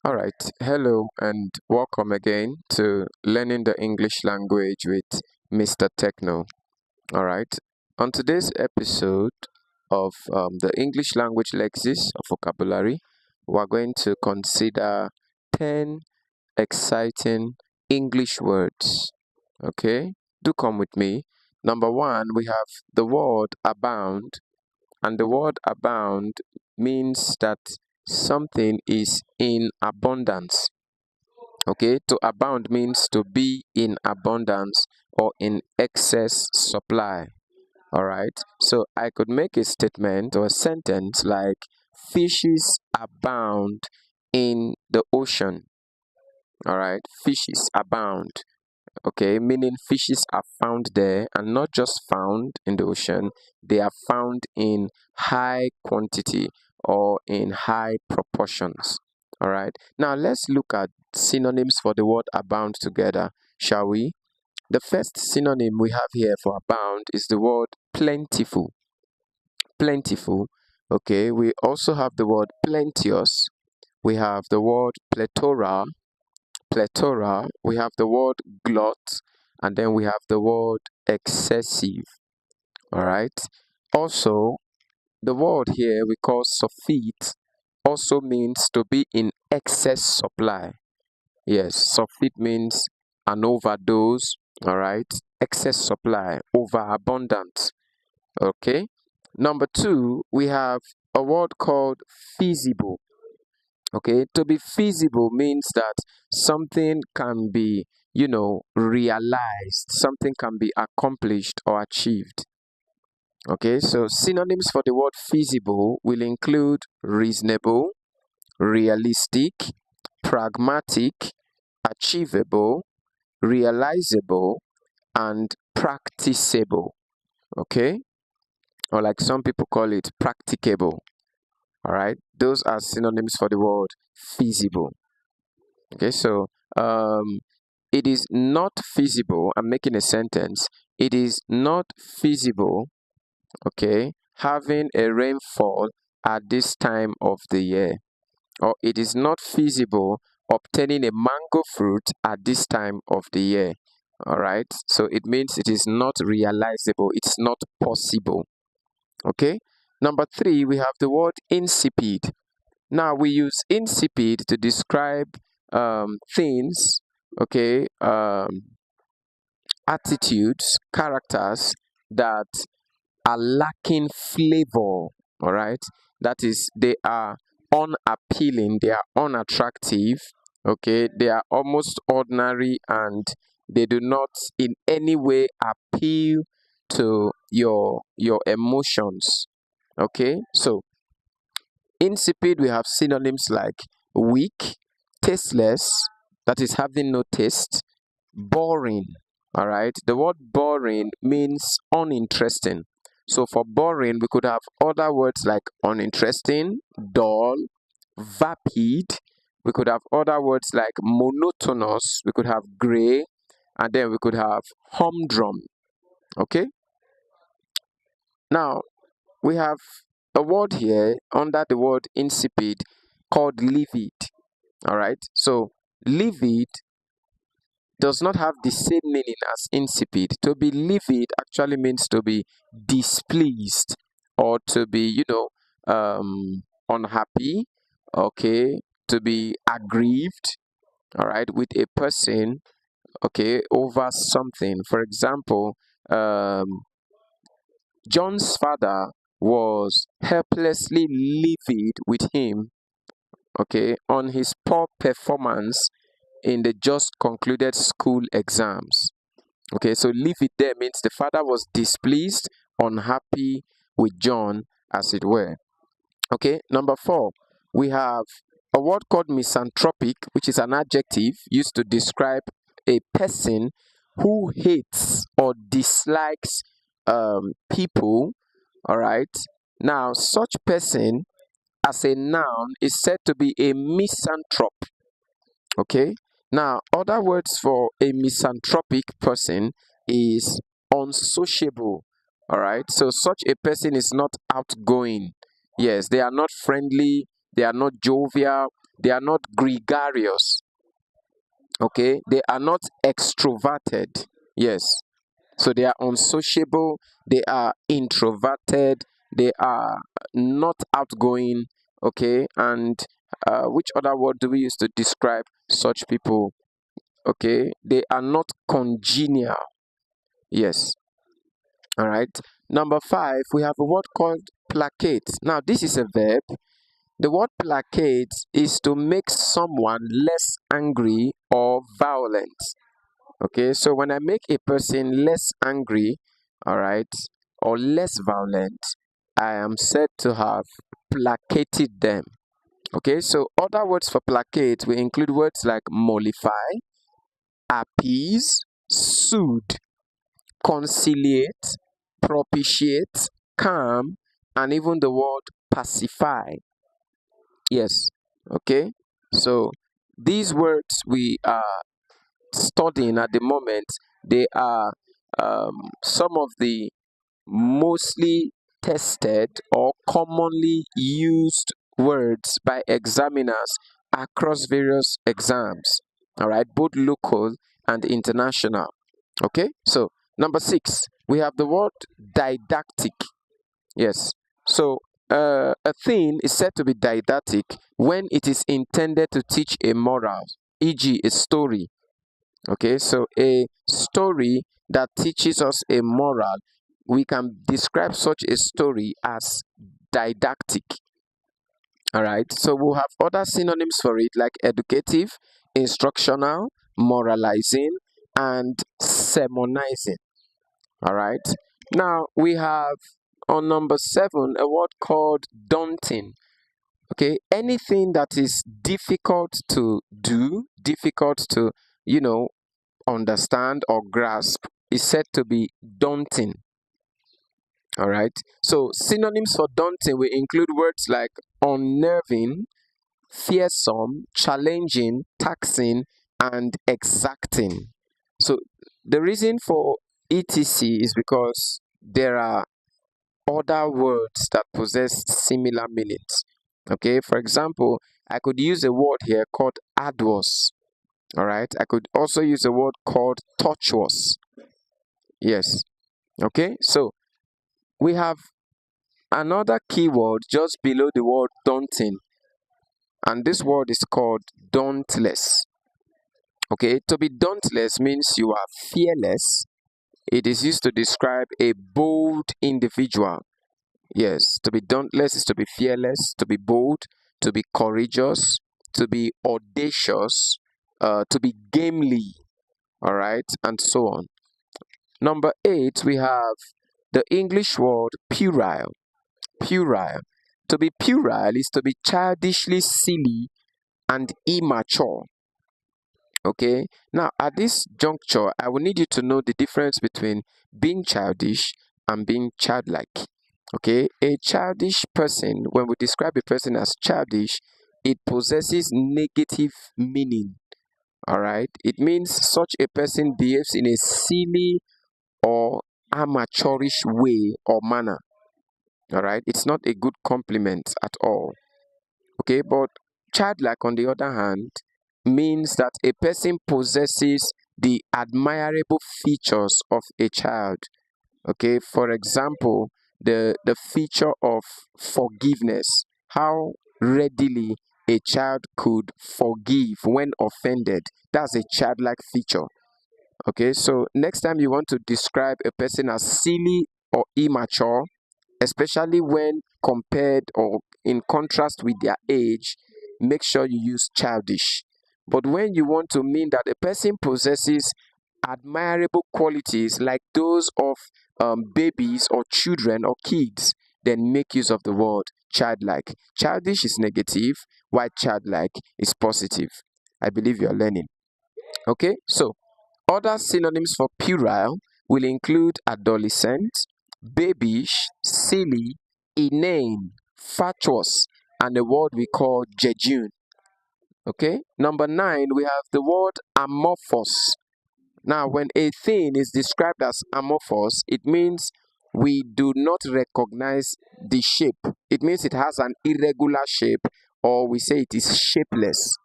All right, hello and welcome again to Learning the English Language with Mr. Techno. All right, on today's episode of the English Language Lexis of Vocabulary, we're going to consider 10 exciting English words. Okay, do come with me. Number one, we have the word abound, and the word abound means that something is in abundance. Okay, to abound means to be in abundance or in excess supply. All right, so I could make a statement or a sentence like fishes abound in the ocean. All right, fishes abound. Okay, meaning fishes are found there, and not just found in the ocean, they are found in high quantity or in high proportions. All right, now let's look at synonyms for the word abound together, shall we? The first synonym we have here for abound is the word plentiful. Plentiful. Okay, we also have the word plenteous. We have the word plethora, we have the word glut, and then we have the word excessive. All right. Also, the word here we call surfeit also means to be in excess supply. Yes, surfeit means an overdose. All right. Excess supply, overabundant. Okay. Number two, we have a word called feasible. Okay, to be feasible means that something can be, realized, something can be accomplished or achieved. Okay, so synonyms for the word feasible will include reasonable, realistic, pragmatic, achievable, realizable, and practicable. Okay, or like some people call it practicable. All right, those are synonyms for the word feasible. Okay, so um, it is not feasible. I'm making a sentence. It is not feasible, okay, having a rainfall at this time of the year. Or it is not feasible obtaining a mango fruit at this time of the year. All right, so it means it is not realizable, it's not possible. Okay, number three, we have the word insipid. Now we use insipid to describe things, okay, attitudes, characters that are lacking flavor. All right, that is, they are unappealing, they are unattractive. Okay, they are almost ordinary and they do not in any way appeal to your emotions. Okay, so insipid, we have synonyms like weak, tasteless, that is having no taste, boring. All right, the word boring means uninteresting. So for boring, we could have other words like uninteresting, dull, vapid. We could have other words like monotonous. We could have gray, and then we could have humdrum. Okay, now we have a word here under the word insipid called livid. All right, so livid does not have the same meaning as insipid. To be livid actually means to be displeased or to be, unhappy, okay, to be aggrieved, all right, with a person, okay, over something. For example, John's father was helplessly livid with him, okay, on his poor performance in the just concluded school exams. Okay, so leave it there means the father was displeased, unhappy with John, as it were. Okay, number four, we have a word called misanthropic, which is an adjective used to describe a person who hates or dislikes people. All right, now such person as a noun is said to be a misanthrope. Okay, now other words for a misanthropic person is unsociable. All right, so such a person is not outgoing. Yes, they are not friendly, they are not jovial, They are not gregarious. Okay, they are not extroverted. Yes, so they are unsociable, they are introverted, they are not outgoing. Okay, and which other word do we use to describe such people? Okay, they are not congenial. Yes. All right. Number 5, we have a word called placate. Now, this is a verb. The word placate is to make someone less angry or violent. Okay, so when I make a person less angry, all right, or less violent, I am said to have placated them. Okay, so other words for placate will include words like mollify, appease, soothe, conciliate, propitiate, calm, and even the word pacify. Yes, okay, so these words we are studying at the moment, they are some of the mostly tested or commonly used words by examiners across various exams, all right, both local and international. Okay, so number 6, we have the word didactic. Yes, so a thing is said to be didactic when it is intended to teach a moral, e.g., a story. Okay, so a story that teaches us a moral, we can describe such a story as didactic. All right, so we'll have other synonyms for it like educative, instructional, moralizing, and sermonizing. All right, now we have on number 7 a word called daunting. Okay, anything that is difficult to do, difficult to, you know, understand or grasp is said to be daunting. All right, so synonyms for daunting will include words like unnerving, fearsome, challenging, taxing, and exacting. So the reason for etc is because there are other words that possess similar meanings. Okay, for example, I could use a word here called arduous. All right, I could also use a word called tortuous. Yes. Okay, so we have another keyword just below the word daunting, and this word is called dauntless. Okay, to be dauntless means you are fearless. It is used to describe a bold individual. Yes, to be dauntless is to be fearless, to be bold, to be courageous, to be audacious, to be gamely, all right, and so on. Number 8, we have the English word puerile. Puerile. To be puerile is to be childishly silly and immature. Okay, now at this juncture, I will need you to know the difference between being childish and being childlike. Okay, a childish person, when we describe a person as childish, it possesses negative meaning. All right, it means such a person behaves in a silly or amateurish way or manner. All right, it's not a good compliment at all. Okay, but childlike, on the other hand, means that a person possesses the admirable features of a child. Okay, for example, the feature of forgiveness, how readily a child could forgive when offended. That's a childlike feature. Okay, so next time you want to describe a person as silly or immature, especially when compared or in contrast with their age, make sure you use childish. But when you want to mean that a person possesses admirable qualities like those of babies or children or kids, then make use of the word childlike. Childish is negative, while childlike is positive. I believe you're learning. Okay, so other synonyms for puerile will include adolescent, babyish, silly, inane, fatuous, and a word we call jejune. Okay, number 9, we have the word amorphous. Now, when a thing is described as amorphous, it means we do not recognize the shape. It means it has an irregular shape or we say it is shapeless.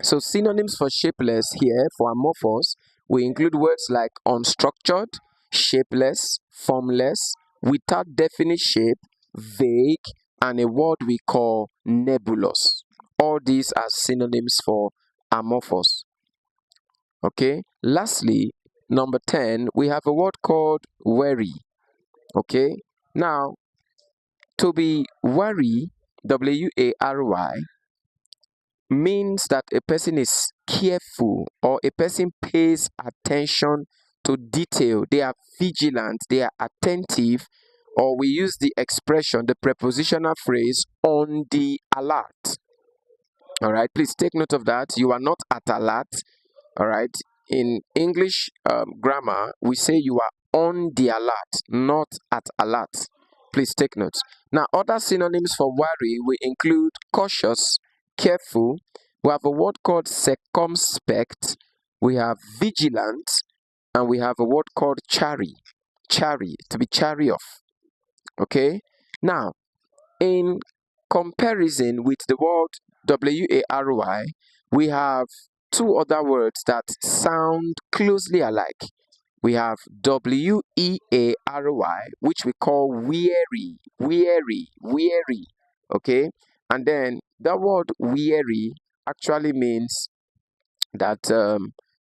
So synonyms for shapeless here, for amorphous, we include words like unstructured, shapeless, formless, without definite shape, vague, and a word we call nebulous. All these are synonyms for amorphous. Okay. Lastly, number 10, we have a word called wary. Okay. Now, to be wary, W-A-R-Y, means that a person is careful or a person pays attention to detail. They are vigilant, they are attentive, or we use the expression, the prepositional phrase, on the alert. All right, please take note of that. You are not at alert. All right, in English grammar, we say you are on the alert, not at alert. Please take note. Now, other synonyms for worry we include cautious, careful. We have a word called circumspect. We have vigilant, and we have a word called chary. Chary, to be chary of. Okay. Now, in comparison with the word wary, we have two other words that sound closely alike. We have weary, which we call weary, weary, weary. Okay, and then the word weary actually means that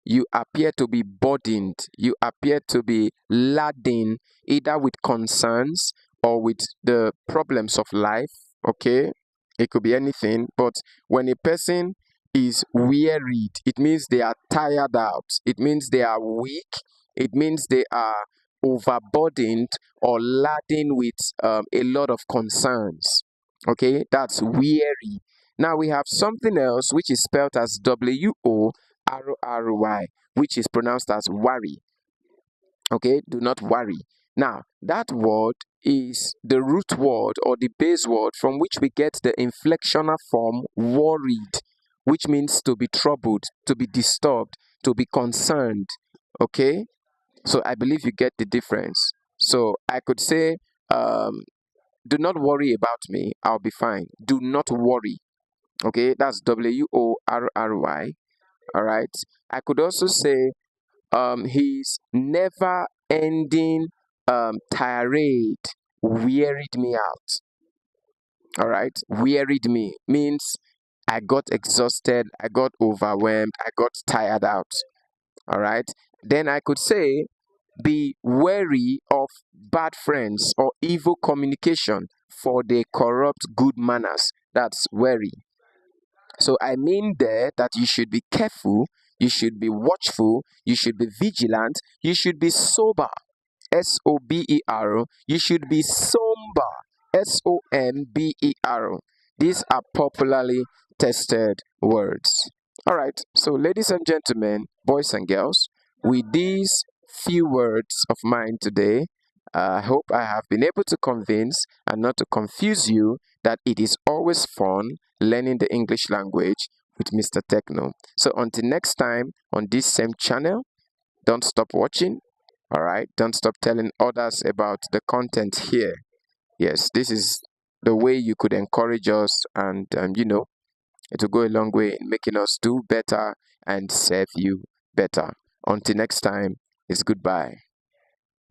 you appear to be burdened, you appear to be laden either with concerns or with the problems of life. Okay, it could be anything, but when a person is wearied, it means they are tired out, it means they are weak, it means they are overburdened or laden with a lot of concerns. Okay, that's weary. Now we have something else which is spelled as WORRY, which is pronounced as worry. Okay, do not worry. Now, that word is the root word or the base word from which we get the inflectional form worried, which means to be troubled, to be disturbed, to be concerned. Okay, so I believe you get the difference. So I could say, do not worry about me, I'll be fine. Do not worry. Okay, that's WORRY. All right. I could also say his never ending tirade wearied me out. All right, wearied me means I got exhausted, I got overwhelmed, I got tired out. All right, then I could say be wary of bad friends or evil communication, for they corrupt good manners. That's wary. So I mean there that you should be careful, you should be watchful, you should be vigilant, you should be sober. SOBER. You should be somber. SOMBER. These are popularly tested words. All right. So, ladies and gentlemen, boys and girls, with these few words of mine today, I hope I have been able to convince and not to confuse you that it is always fun learning the English language with Mr. Techno. So, until next time on this same channel, don't stop watching. All right, don't stop telling others about the content here. Yes, this is the way you could encourage us, and it will go a long way in making us do better and serve you better. Until next time, it's goodbye.